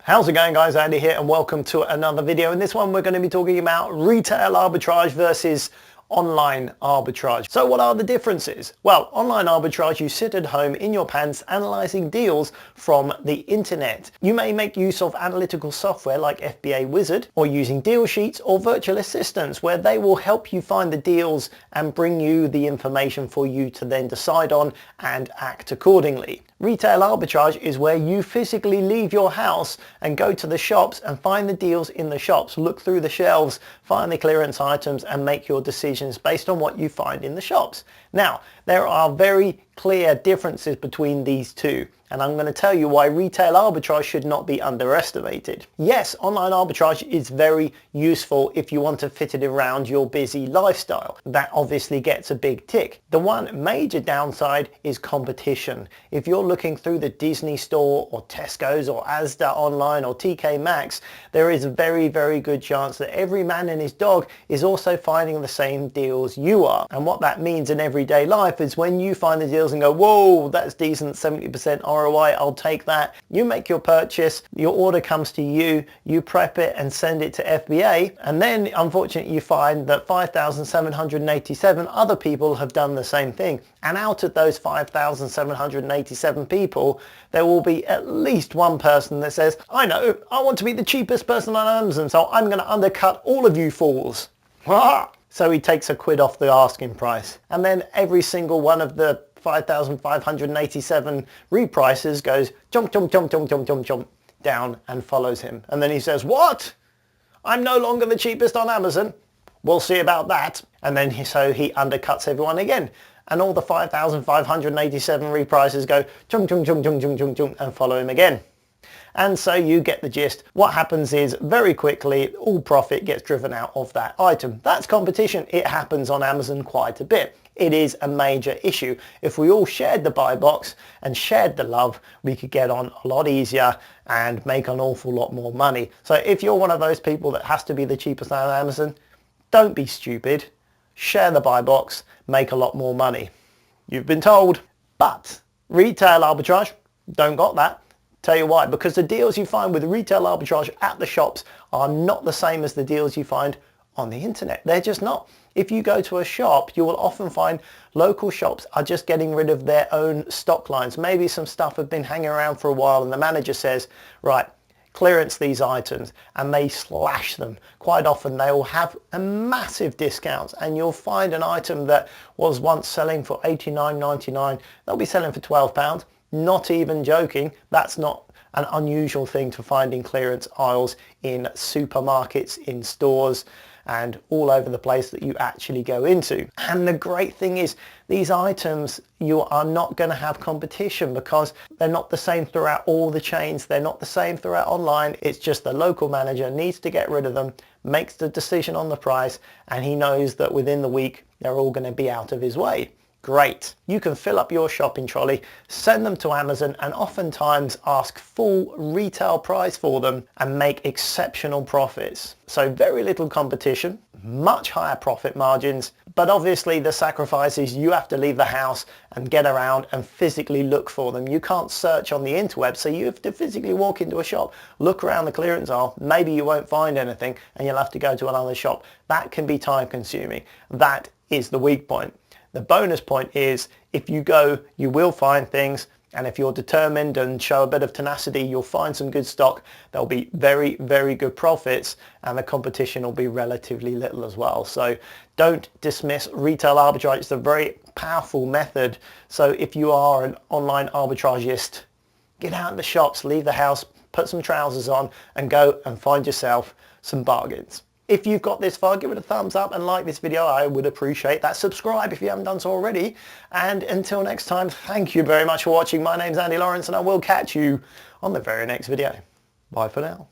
How's it going, guys? Andy here and welcome to another video. In this one we're going to be talking about retail arbitrage versus online arbitrage. So what are the differences? Well, online arbitrage, you sit at home in your pants analyzing deals from the internet. You may make use of analytical software like FBA Wizard, or using deal sheets or virtual assistants where they will help you find the deals and bring you the information for you to then decide on and act accordingly. Retail arbitrage is where you physically leave your house and go to the shops and find the deals in the shops, look through the shelves, find the clearance items and make your decisions based on what you find in the shops. Now, there are very clear differences between these two, and I'm going to tell you why retail arbitrage should not be underestimated. Yes, online arbitrage is very useful if you want to fit it around your busy lifestyle. That obviously gets a big tick. The one major downside is competition. If you're looking through the Disney store or Tesco's or Asda online or TK Maxx, there is a very, very good chance that every man and his dog is also finding the same deals you are. And what that means in everyday life is when you find the deals and go, whoa, that's decent, 70% ROI, I'll take that. You make your purchase, your order comes to you, you prep it and send it to FBA, and then unfortunately you find that 5,787 other people have done the same thing. And out of those 5,787 people, there will be at least one person that says, I know, I want to be the cheapest person on Amazon, so I'm going to undercut all of you fools. So he takes a quid off the asking price. And then every single one of the 5,587 reprices goes jump, jump, jump, jump, jump, jump, jump down and follows him. And then he says, what? I'm no longer the cheapest on Amazon. We'll see about that. And then so he undercuts everyone again. And all the 5,587 reprices go jump, jump, jump, jump, jump, jump, jump and follow him again. And so you get the gist. What happens is very quickly all profit gets driven out of that item. That's competition. It happens on Amazon quite a bit. It is a major issue. If we all shared the buy box and shared the love, we could get on a lot easier and make an awful lot more money. So if you're one of those people that has to be the cheapest on Amazon, don't be stupid. Share the buy box, make a lot more money. You've been told. But retail arbitrage, don't got that. Tell you why, because the deals you find with retail arbitrage at the shops are not the same as the deals you find on the internet. They're just not. If you go to a shop, you will often find local shops are just getting rid of their own stock lines. Maybe some stuff have been hanging around for a while and the manager says, right, clearance these items, and they slash them. Quite often they will have a massive discounts and you'll find an item that was once selling for $89.99, they'll be selling for £12. Not even joking. That's not an unusual thing to find in clearance aisles in supermarkets, in stores and all over the place that you actually go into. And the great thing is these items, you are not going to have competition because they're not the same throughout all the chains. They're not the same throughout online. It's just the local manager needs to get rid of them, makes the decision on the price, and he knows that within the week they're all going to be out of his way. Great. You can fill up your shopping trolley, send them to Amazon and oftentimes ask full retail price for them and make exceptional profits. So very little competition, much higher profit margins, but obviously the sacrifice is you have to leave the house and get around and physically look for them. You can't search on the interweb, so you have to physically walk into a shop, look around the clearance aisle, maybe you won't find anything and you'll have to go to another shop. That can be time consuming. That is the weak point. The bonus point is if you go, you will find things, and if you're determined and show a bit of tenacity, you'll find some good stock. There'll be very, very good profits and the competition will be relatively little as well. So don't dismiss retail arbitrage. It's a very powerful method. So if you are an online arbitragist, get out in the shops, leave the house, put some trousers on and go and find yourself some bargains. If you've got this far, give it a thumbs up and like this video. I would appreciate that. Subscribe if you haven't done so already. And until next time, thank you very much for watching. My name's Andy Lawrence and I will catch you on the very next video. Bye for now.